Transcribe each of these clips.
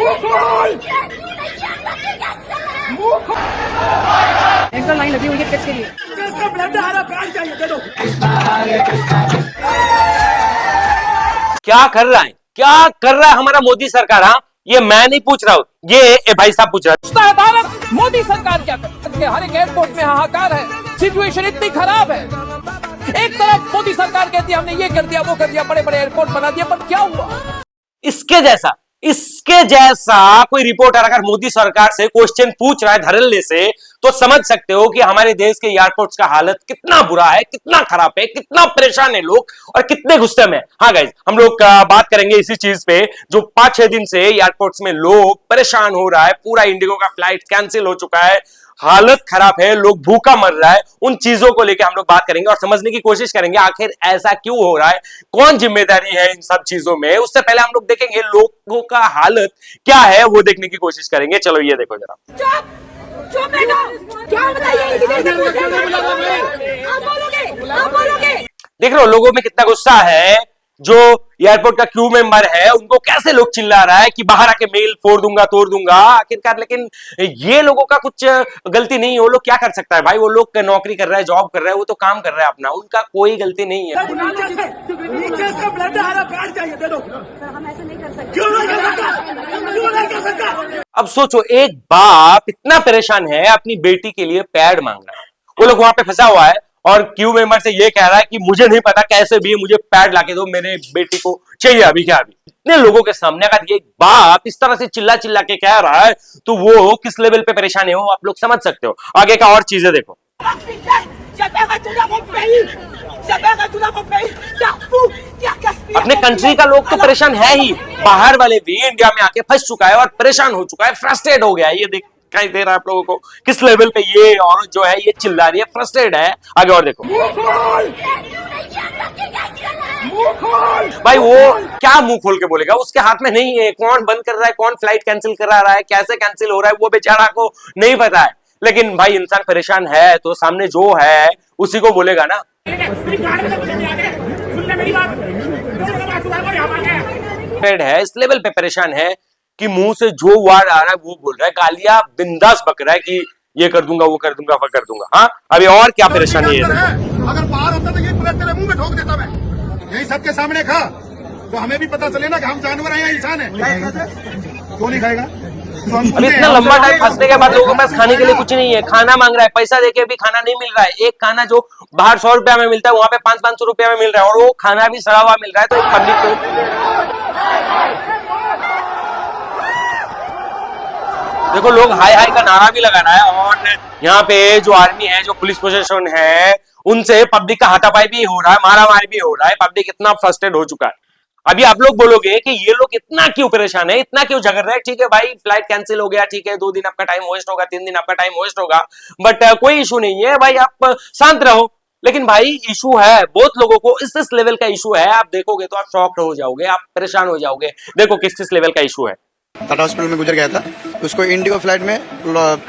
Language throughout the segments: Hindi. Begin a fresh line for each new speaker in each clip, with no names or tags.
एक तो लाइन लगी हुई है किसके लिए?
क्या कर रहा है, क्या कर रहा है हमारा मोदी सरकार? हाँ, ये मैं नहीं पूछ रहा हूँ, ये भाई साहब पूछ रहा है।
भारत मोदी सरकार क्या करती है? हर एक एयरपोर्ट में हाहाकार है, सिचुएशन इतनी खराब है। एक तरफ मोदी सरकार कहती है हमने ये कर दिया वो कर दिया, बड़े बड़े एयरपोर्ट बना दिया, पर क्या हुआ?
इसके जैसा कोई रिपोर्टर अगर मोदी सरकार से क्वेश्चन पूछ रहा है धड़ल्ले से, तो समझ सकते हो कि हमारे देश के एयरपोर्ट्स का हालत कितना बुरा है, कितना खराब है, कितना परेशान है लोग और कितने गुस्से में। हाँ गाइस, हम लोग बात करेंगे इसी चीज पे जो 5-6 दिन से एयरपोर्ट्स में लोग परेशान हो रहा है। पूरा इंडिगो का फ्लाइट कैंसिल हो चुका है, हालत खराब है, लोग भूखा मर रहा है। उन चीजों को लेकर हम लोग बात करेंगे और समझने की कोशिश करेंगे आखिर ऐसा क्यों हो रहा है, कौन जिम्मेदारी है इन सब चीजों में। उससे पहले हम लोग देखेंगे लोगों का हालत क्या है, वो देखने की कोशिश करेंगे। चलो ये देखो जरा।
चुप बेटा, क्या बताइए? आप बोलोगे।
देख रहे हो लोगों में कितना गुस्सा है। जो एयरपोर्ट का क्रू मेंबर है उनको कैसे लोग चिल्ला रहा है कि बाहर आके मेल फोड़ दूंगा तोड़ दूंगा आखिरकार। लेकिन ये लोगों का कुछ गलती नहीं है, वो लोग क्या कर सकता है भाई? वो लोग नौकरी कर रहा है, जॉब कर रहा है, वो तो काम कर रहा है अपना, उनका कोई गलती नहीं है।
नीचे से ब्लड आ रहा, बैठ जाइए, दे दो। सर हम ऐसे नहीं कर सकते। क्यों नहीं कर सकता?
अब सोचो, एक बाप इतना परेशान है अपनी बेटी के लिए पैड मांग रहा है, वो लोग वहां पे फंसा हुआ है और क्यू मेंबर से ये कह रहा है कि मुझे नहीं पता कैसे भी मुझे पैड लाके दो, मेरे बेटी को चाहिए अभी क्या अभी। इतने लोगों के सामने अगर एक बाप इस तरह से चिल्ला चिल्ला के कह रहा है तो वो किस लेवल पे परेशान है वो आप लोग समझ सकते हो। आगे का और चीजें देखो। अपने कंट्री का लोग तो परेशान है ही, बाहर वाले भी इंडिया में आके फंस चुका है और परेशान हो चुका है, फ्रस्ट्रेट हो गया है। ये दिखाई दे रहा है आप लोगों को किस लेवल पे ये औरत जो है ये चिल्ला रही है, फ्रस्ट्रेट है। आगे और देखो भाई, वो क्या मुंह खोल के बोलेगा, उसके हाथ में नहीं है कौन बंद कर रहा है, कौन फ्लाइट कैंसिल करा रहा है, कैसे कैंसिल हो रहा है, वो बेचारा को नहीं पता है। लेकिन भाई इंसान परेशान है तो सामने जो है उसी को बोलेगा ना। है इस लेवल पे परेशान है कि मुंह से जो वर्ड आ रहा है वो बोल रहा है, गालियां बिंदास बक रहा है कि ये कर दूंगा वो कर दूंगा वो कर दूंगा। हाँ, अभी और क्या परेशानी है?
अगर बाहर होता तो ये तुरंत तेरे मुंह में ठोक देता मैं, यही सबके सामने खा तो हमें भी पता चले ना कि हम जानवर हैं या इंसान है। क्यों नहीं खाएगा?
अभी इतना लंबा टाइम फंसने के बाद लोगों के पास खाने के लिए कुछ नहीं है, खाना मांग रहा है, पैसा देके भी खाना नहीं मिल रहा है। एक खाना जो बाहर 100 रुपया में मिलता है वहां पे 500-500 रुपया में मिल रहा है और वो खाना भी सड़ा हुआ मिल रहा है। तो एक पब्लिक को देखो, लोग हाय हाय का नारा भी लगा रहा है और यहाँ पे जो आर्मी है, जो पुलिस प्रशासन है, उनसे पब्लिक का हाथापाई भी हो रहा है, मारामारी भी हो रहा है। पब्लिक इतना फ्रस्ट्रेट हो चुका है। अभी आप लोग बोलोगे कि ये लोग इतना क्यों परेशान है, इतना क्यों झगड़ रहे हैं? ठीक है भाई, फ्लाइट कैंसिल हो गया, ठीक है, 2 दिन आपका टाइम वेस्ट होगा, 3 दिन आपका टाइम वेस्ट होगा, बट कोई इशू नहीं है भाई, आप शांत रहो। लेकिन भाई इशू है, बहुत लोगों को इस लेवल का इशू है। आप देखोगे तो आप शॉक्ड हो जाओगे, आप परेशान हो जाओगे। देखो किस लेवल का इशू है।
टाटा हॉस्पिटल में गुजर गया था, उसको इंडिगो फ्लाइट में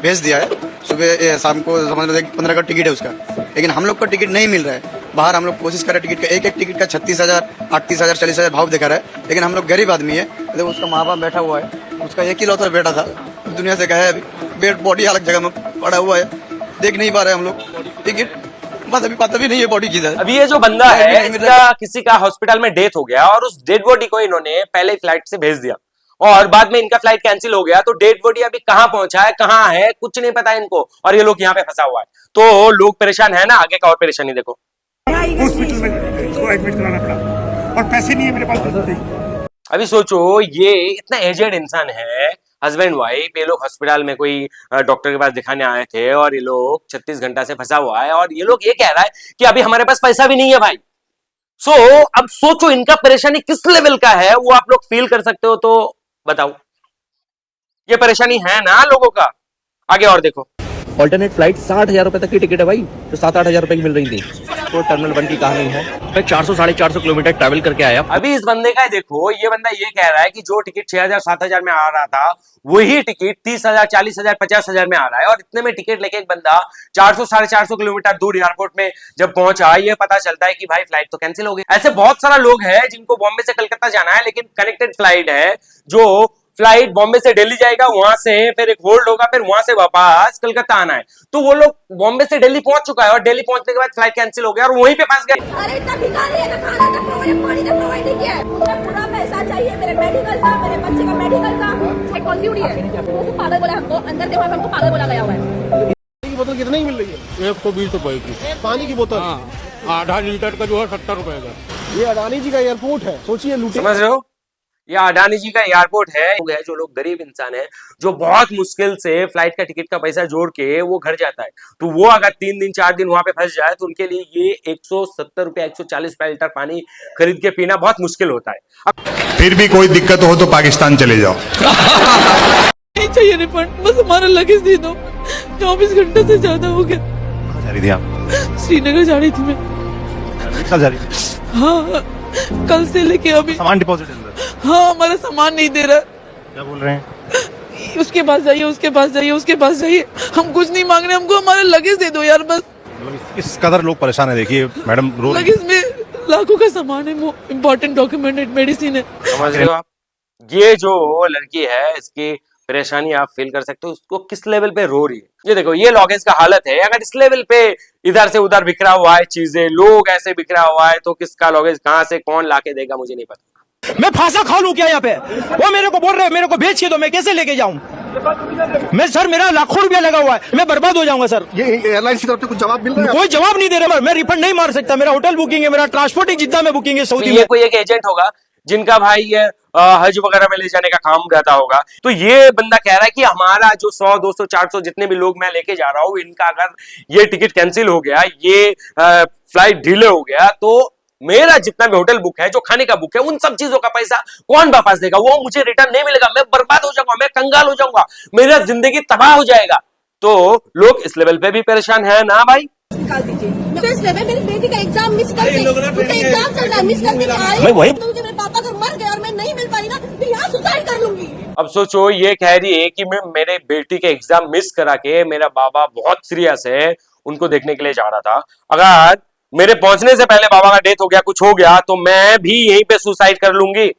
भेज दिया है। सुबह शाम को समझ लो 15 का टिकट है उसका, लेकिन हम लोग को टिकट नहीं मिल रहा है। बाहर हम लोग कोशिश कर रहे हैं, टिकट का एक टिकट का 36,000, 38,000, 40,000 भाव दिखा रहा है। लेकिन हम लोग गरीब आदमी है, तो उसका माँ बाप बैठा हुआ है, उसका एक ही लौता बेटा था, दुनिया से गया है, अभी बेड बॉडी अलग जगह में पड़ा हुआ है, देख नहीं पा रहे हम लोग टिकट, बस अभी पता भी नहीं है बॉडी किधर।
अभी ये जो बंदा है इसका किसी का हॉस्पिटल में डेथ हो गया और उस डेड बॉडी को इन्होंने पहले फ्लाइट से भेज दिया और बाद में इनका फ्लाइट कैंसिल हो गया। तो डेड बॉडी अभी कहां पहुंचा है, कहां है, कुछ नहीं पता इनको और ये लोग यहाँ पे फंसा हुआ है। तो लोग परेशान है ना। आगे का और परेशानी देखो।
हॉस्पिटल में इसको एडमिट कराना पड़ा और पैसे नहीं है मेरे पास।
अभी सोचो, ये इतना एजेड इंसान है, हस्बैंड वाइफ, ये लोग हॉस्पिटल में कोई डॉक्टर के पास दिखाने आए थे और ये लोग 36 घंटा से फंसा हुआ है और ये लोग ये कह रहा है कि अभी हमारे पास पैसा भी नहीं है भाई। अब सोचो इनका परेशानी किस लेवल का है, वो आप लोग फील कर सकते हो। तो बताओ, ये परेशानी है ना लोगों का। आगे और देखो।
ऑल्टरनेट फ्लाइट 60,000 रुपए तक की टिकट है भाई, जो 7-8 हजार रुपए की मिल रही थी। तो टर्मिनल 1 की कहानी है, मैं 400-450 किलोमीटर ट्रैवल करके आया।
अभी इस बंदे का देखो, ये बंदा ये कह रहा है कि जो टिकट 6,000-7,000 में आ रहा था वही टिकट 30,000, 40,000, 50,000 में आ रहा है और इतने में टिकट लेके एक बंदा 400-450 किलोमीटर दूर एयरपोर्ट में जब पहुंचा, ये पता चलता है कि भाई फ्लाइट तो कैंसिल हो गई। ऐसे बहुत सारा लोग हैं जिनको बॉम्बे से कलकत्ता जाना है लेकिन कनेक्टेड फ्लाइट है जो फ्लाइट बॉम्बे से दिल्ली जाएगा, वहां से फिर एक होल्ड होगा, फिर वहां से वापस कलकत्ता आना है। तो वो लोग बॉम्बे से दिल्ली पहुंच चुका है और दिल्ली पहुंचने के बाद फ्लाइट कैंसिल हो गया और वहीं पे फंस गए।
अरे इतना भिखारी है ना, खाना तक प्रोवाइड, पानी तक प्रोवाइड नहीं किया है। मुझे पूरा पैसा चाहिए मेरे मेडिकल का, मेरे बच्चे का मेडिकल का। ये कौन सी उड़ी है? वो पागल बोला हमको, अंदर देखो हमको पागल बोला गया हुआ है।
की बोतल कितनी मिल रही है? 120 रुपए की पानी की बोतल। आधा लीटर का जो है 70 रुपए का। ये अडानी जी का एयरपोर्ट है, सोचिए लूटे।
समझ रहे हो? ये अडानी जी का एयरपोर्ट है। जो लोग गरीब इंसान है, जो बहुत मुश्किल से फ्लाइट का टिकट का पैसा जोड़ के वो घर जाता है, तो वो अगर 3 दिन 4 दिन वहां पे फंस जाए तो उनके लिए ये 170 रुपया 140 रुपया लीटर पानी खरीद के पीना बहुत मुश्किल होता है।
फिर भी कोई दिक्कत हो तो पाकिस्तान चले जाओ।
नहीं चाहिए रिफंड, बस हमारा लगेज दे दो। 24 घंटे से ज्यादा हो गया।
कहाँ जा रही थी आप?
श्रीनगर जा रही थी मैं।
कहाँ जा रही थी?
हाँ, कल से लेके अभी।
सामान डिपॉजिट अंदर?
हाँ, हमारा सामान नहीं दे रहा।
क्या बोल रहे हैं?
उसके पास जाइए, उसके पास जाइए, उसके पास जाइए। हम कुछ नहीं मांग रहे, हमको हमारा लगेज दे दो यार बस।
इस कदर लोग परेशान है। देखिए मैडम,
लगेज में लाखों का सामान है, वो इम्पोर्टेंट डॉक्यूमेंट है, मेडिसिन है।
समझ रहे हो आप? ये जो लड़की है, इसकी परेशानी आप फील कर सकते हो, उसको किस लेवल पे रो रही है। ये देखो, ये लॉगेज का हालत है। अगर इस लेवल पे इधर से उधर बिखरा हुआ है चीजें, लोग ऐसे बिखरा हुआ है, तो किसका लॉगेज कहाँ से कौन लाके देगा मुझे नहीं पता।
मैं फांसा खा लूं क्या यहाँ पे? वो मेरे को बोल रहे हैं मेरे को बेच के दो, मैं कैसे लेके जाऊं? मैं सर, मेरा लाखों रुपया लगा हुआ है, मैं बर्बाद हो जाऊंगा सर।
ये एयरलाइन की तरफ से कुछ जवाब मिल रहा है?
कोई जवाब नहीं दे रहा, मैं रिफंड नहीं मार सकता। मेरा होटल बुकिंग है, मेरा ट्रांसपोर्टिंग जिद्दा में बुकिंग है सऊदी में।
ये कोई एक एजेंट होगा जिनका भाई ये हज वगैरह में ले जाने का काम रहता होगा। तो ये बंदा कह रहा है कि हमारा जो 100 200 400 जितने भी लोग मैं लेके जा रहा हूँ, इनका अगर ये टिकट कैंसिल हो गया, ये फ्लाइट डिले हो गया, तो मेरा जितना भी होटल बुक है, जो खाने का बुक है, उन सब चीजों का पैसा कौन वापस देगा? वो मुझे रिटर्न नहीं मिलेगा, मैं बर्बाद हो जाऊंगा, मैं कंगाल हो जाऊंगा, मेरा जिंदगी तबाह हो जाएगा। तो लोग इस लेवल पे भी परेशान है ना भाई।
निकाल दीजिए। मेरी बेटी का एग्जाम मिस करके, एग्जाम चल रहा है, मिस करके आई।
वही
तो मेरे पापा अगर मर गए और मैं नहीं मिल पाई ना, तो यहाँ सुसाइड कर लूंगी।
अब सोचो, ये कह रही है कि मैं मेरे बेटी के एग्जाम मिस करा के, मेरा बाबा बहुत सीरियस है, उनको देखने के लिए जा रहा था, अगर मेरे पहुंचने से पहले बाबा का डेथ हो गया, कुछ हो गया, तो मैं भी यहीं पे सुसाइड कर लूंगी।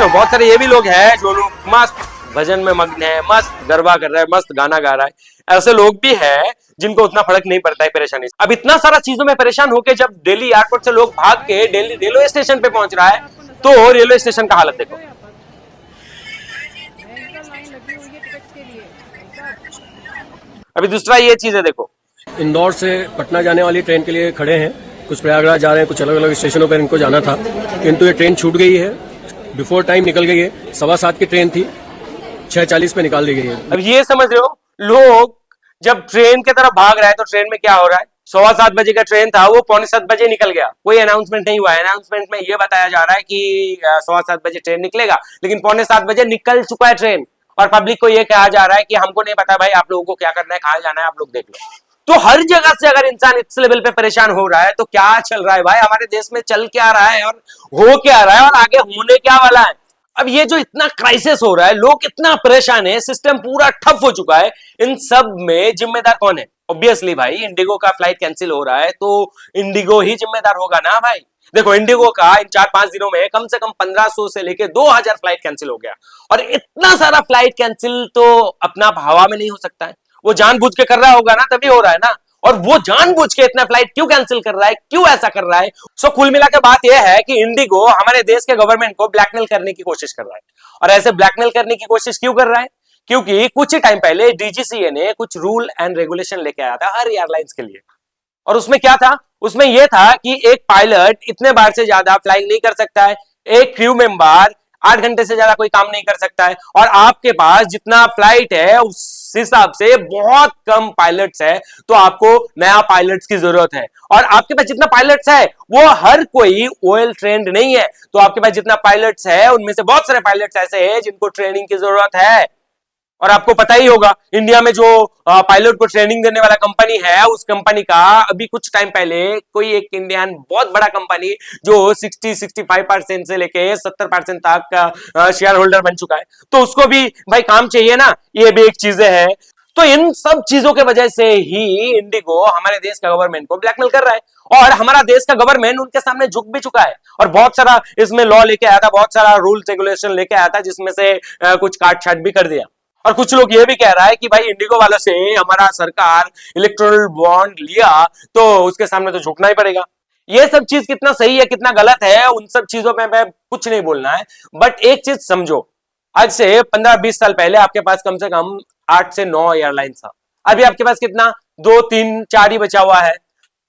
बहुत सारे ये भी लोग हैं जो लोग मस्त भजन में मग्न है, मस्त गरबा कर रहा है, मस्त गाना गा रहा है। ऐसे लोग भी हैं जिनको उतना फर्क नहीं पड़ता है परेशानी से। अब इतना सारा चीजों में परेशान होके जब दिल्ली एयरपोर्ट से लोग भाग के दिल्ली रेलवे स्टेशन पे पहुंच रहा है, तो रेलवे स्टेशन का हालत देखो। अभी दूसरा ये चीज है, देखो,
इंदौर से पटना जाने वाली ट्रेन के लिए खड़े हैं, कुछ प्रयागराज जा रहे हैं, कुछ अलग अलग स्टेशनों पर इनको जाना था, किंतु ये ट्रेन छूट गई है, बिफोर टाइम निकल गई है। 7:15 की ट्रेन थी, 6:40 पे निकाल दी गई है।
अब ये समझ रहे हो, लोग जब ट्रेन की तरफ भाग रहा है तो ट्रेन में क्या हो रहा है? 7:15 बजे का ट्रेन था, वो 6:45 बजे निकल गया, कोई अनाउंसमेंट नहीं हुआ। अनाउंसमेंट में ये बताया जा रहा है कि 7:15 बजे ट्रेन निकलेगा, लेकिन 6:45 बजे निकल चुका है ट्रेन, और पब्लिक को ये कहा जा रहा है कि हमको नहीं पता भाई, आप लोगों को क्या करना है, कहाँ जाना है, आप लोग देख लो। तो हर जगह से अगर इंसान इस लेवल पे परेशान हो रहा है, तो क्या चल रहा है भाई? हमारे देश में चल क्या रहा है और हो क्या रहा है और आगे होने क्या वाला है? अब ये जो इतना क्राइसिस हो रहा है, लोग इतना परेशान है, सिस्टम पूरा ठप हो चुका है, इन सब में जिम्मेदार कौन है? ऑब्वियसली भाई, इंडिगो का फ्लाइट कैंसिल हो रहा है तो इंडिगो ही जिम्मेदार होगा ना भाई। देखो, इंडिगो का इन 4-5 दिनों में कम से कम 1500 से लेके 2000 फ्लाइट कैंसिल हो गया, और इतना सारा फ्लाइट कैंसिल तो अपना हवा में नहीं हो सकता है, वो जानबूझ के कर रहा होगा ना, तभी हो रहा है ना। और वो जानबूझ के इतना फ्लाइट क्यों कैंसिल कर रहा है, क्यों ऐसा कर रहा है? सो कुल मिला के बात यह है कि इंडिगो हमारे देश के गवर्नमेंट को ब्लैकमेल करने की कोशिश कर रहा है। और ऐसे ब्लैकमेल करने की कोशिश क्यों कर रहा है? क्योंकि कुछ ही टाइम पहले डीजीसीए ने कुछ रूल एंड रेगुलेशन लेके आया था हर एयरलाइंस के लिए, और उसमें क्या था? उसमें यह था कि एक पायलट इतने बार से ज्यादा फ्लाइंग नहीं कर सकता है, एक क्रू मेंबर 8 घंटे से ज्यादा कोई काम नहीं कर सकता है, और आपके पास जितना फ्लाइट है उस हिसाब से बहुत कम पायलट्स है, तो आपको नया पायलट्स की जरूरत है। और आपके पास जितना पायलट्स है वो हर कोई वेल ट्रेंड नहीं है, तो आपके पास जितना पायलट्स है उनमें से बहुत सारे पायलट्स ऐसे हैं जिनको ट्रेनिंग की जरूरत है। और आपको पता ही होगा, इंडिया में जो पायलट को ट्रेनिंग देने वाला कंपनी है, उस कंपनी का अभी कुछ टाइम पहले कोई एक इंडियन बहुत बड़ा कंपनी जो 60-65% से लेके 70% तक का शेयर होल्डर बन चुका है, तो उसको भी भाई काम चाहिए ना, ये भी एक चीजें है। तो इन सब चीजों के वजह से ही इंडिगो हमारे देश का गवर्नमेंट को ब्लैकमेल कर रहा है और हमारा देश का गवर्नमेंट उनके सामने झुक भी चुका है और बहुत सारा इसमें लॉ लेके आया था, बहुत सारा रूल रेगुलेशन लेके आया था, जिसमें से कुछ काट छाट भी कर दिया। और कुछ लोग ये भी कह रहा है कि भाई इंडिगो वालों से हमारा सरकार इलेक्टोरल बॉन्ड लिया तो उसके सामने तो झुकना ही पड़ेगा। ये सब चीज कितना सही है कितना गलत है उन सब चीजों में मैं कुछ नहीं बोलना है, बट एक चीज समझो, आज से 15-20 साल पहले आपके पास कम से कम 8 से 9 एयरलाइंस था, अभी आपके पास कितना 2, 3, 4 ही बचा हुआ है।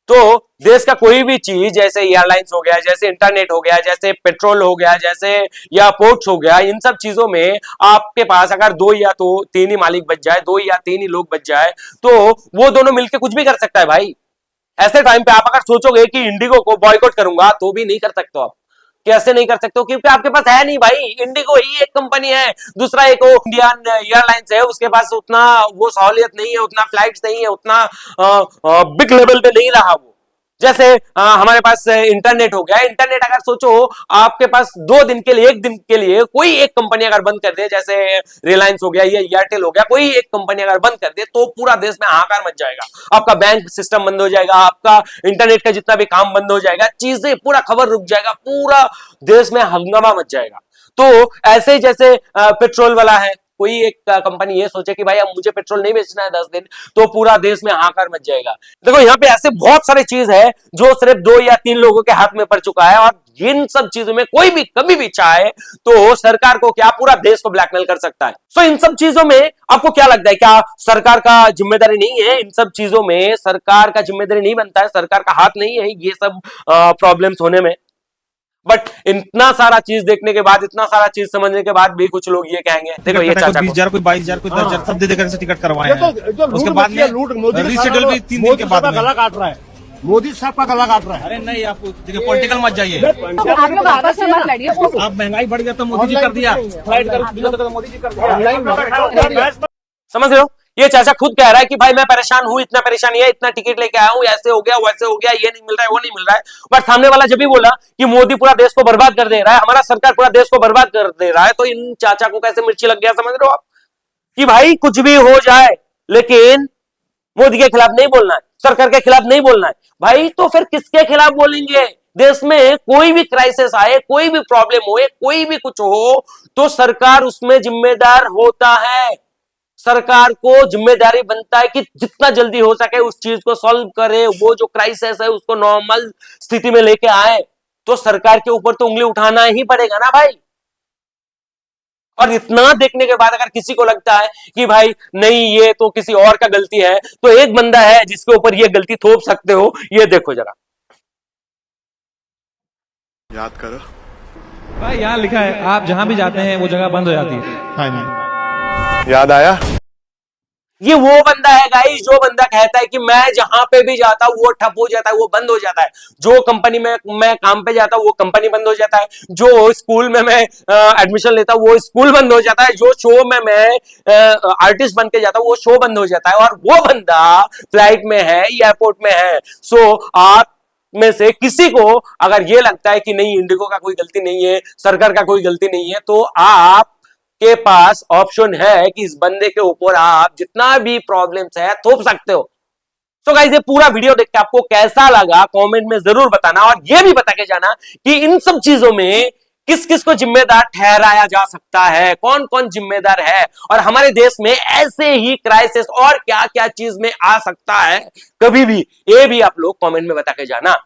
तो देश का कोई भी चीज जैसे एयरलाइंस हो गया, जैसे इंटरनेट हो गया, जैसे पेट्रोल हो गया, जैसे या पोर्ट्स हो गया, इन सब चीजों में आपके पास अगर 2 या तो 3 ही मालिक बच जाए, 2 या 3 ही लोग बच जाए, तो वो दोनों मिलकर कुछ भी कर सकता है भाई। ऐसे टाइम पे आप अगर सोचोगे कि इंडिगो को बॉयकॉट करूंगा तो भी नहीं कर सकते हो आप। कैसे नहीं कर सकते हो? क्योंकि आपके पास है नहीं भाई, इंडिगो ही एक कंपनी है, दूसरा एक इंडियन एयरलाइंस है, उसके पास उतना वो सहूलियत नहीं है, उतना फ्लाइट्स नहीं है, उतना बिग लेवल पे नहीं रहा वो। जैसे हमारे पास इंटरनेट हो गया, इंटरनेट अगर सोचो आपके पास 2 दिन के लिए 1 दिन के लिए कोई एक कंपनी अगर बंद कर दे, जैसे रिलायंस हो गया या एयरटेल हो गया, कोई एक कंपनी अगर बंद कर दे तो पूरा देश में हाहाकार मच जाएगा। आपका बैंक सिस्टम बंद हो जाएगा, आपका इंटरनेट का जितना भी काम बंद हो जाएगा, चीजें पूरा खबर रुक जाएगा, पूरा देश में हंगामा मच जाएगा। तो ऐसे जैसे पेट्रोल वाला है, कोई एक कंपनी ये सोचे कि भाई अब मुझे पेट्रोल नहीं बेचना है 10 दिन, तो पूरा देश में हाहाकार मच जाएगा। देखो यहाँ पे ऐसे बहुत सारी चीज है जो सिर्फ 2 या 3 लोगों के हाथ में पड़ चुका है और इन सब चीजों में कोई भी कभी भी चाहे तो सरकार को क्या पूरा देश को ब्लैकमेल कर सकता है। सो इन सब चीजों में आपको क्या लगता है, क्या सरकार का जिम्मेदारी नहीं है? इन सब चीजों में सरकार का जिम्मेदारी नहीं बनता है, सरकार का हाथ नहीं है ये सब प्रॉब्लम्स होने में? बट इतना सारा चीज देखने के बाद, इतना सारा चीज समझने के बाद भी कुछ लोग ये कहेंगे, देखो ये चाचा
20,000 कोई 22,000 कोई 10,000 सब दे देकर से टिकट करवाए हैं, उसके बाद में रीशेड्यूल भी 3 दिन के बाद में
गला काट रहा है, मोदी साहब का गला काट रहा है।
अरे नहीं, आप देखिए पॉलिटिकल मत जाइए,
आप लोग आपस में मत लड़िए।
आप महंगाई बढ़ गया तो मोदी जी कर दिया, फ्लाइट कर मोदी जी कर दिया।
समझ रहे हो? ये चाचा खुद कह रहा है कि भाई मैं परेशान हूं, इतना परेशानी है, इतना टिकट लेके आया हूं, ऐसे हो गया वैसे हो गया, ये नहीं मिल रहा है वो नहीं मिल रहा है। पर सामने वाला जब भी बोला कि मोदी पूरा देश को बर्बाद कर दे रहा है, हमारा सरकार पूरा देश को बर्बाद कर दे रहा है, तो इन चाचा को कैसे मिर्ची लग गया? समझ रहे हो आप कि भाई कुछ भी हो जाए लेकिन मोदी के खिलाफ नहीं बोलना है, सरकार के खिलाफ नहीं बोलना है। भाई तो फिर किसके खिलाफ बोलेंगे? देश में कोई भी क्राइसिस आए, कोई भी प्रॉब्लम हो, कोई भी कुछ हो, तो सरकार उसमें जिम्मेदार होता है। सरकार को जिम्मेदारी बनता है कि जितना जल्दी हो सके उस चीज को सॉल्व करे, वो जो क्राइसिस है उसको नॉर्मल स्थिति में लेके आए। तो सरकार के ऊपर तो उंगली उठाना ही पड़ेगा ना भाई। और इतना देखने के बाद अगर किसी को लगता है कि भाई नहीं ये तो किसी और का गलती है, तो एक बंदा है जिसके ऊपर ये गलती थोप सकते हो, ये देखो जरा,
याद करो
भाई यहाँ लिखा है आप जहां भी जाते हैं वो जगह बंद हो जाती है।
हाँ जी,
याद आया?
ये वो बंदा है गाइस जो बंदा कहता है कि मैं जहां पे भी जाता हूं वो ठप हो जाता है, वो बंद हो जाता है। जो कंपनी में मैं काम पे जाता हूं वो कंपनी बंद हो जाता है। जो स्कूल में मैं एडमिशन लेता हूं वो स्कूल बंद हो जाता है। जो शो में मैं आर्टिस्ट बन के जाता हूं वो शो बंद हो जाता है। और वो बंदा फ्लाइट में है, एयरपोर्ट में है। सो आप में से किसी को अगर ये लगता है कि नहीं इंडिगो का कोई गलती नहीं है, सरकार का कोई गलती नहीं है, तो आप के पास ऑप्शन है कि इस बंदे के ऊपर आप जितना भी प्रॉब्लम्स है थोप सकते हो। सो गाइस ये पूरा वीडियो देख के आपको कैसा लगा कमेंट में जरूर बताना, और ये भी बता के जाना कि इन सब चीजों में किस किस को जिम्मेदार ठहराया जा सकता है, कौन कौन जिम्मेदार है, और हमारे देश में ऐसे ही क्राइसिस और क्या क्या चीज में आ सकता है कभी भी, ये भी आप लोग कमेंट में बता के जाना।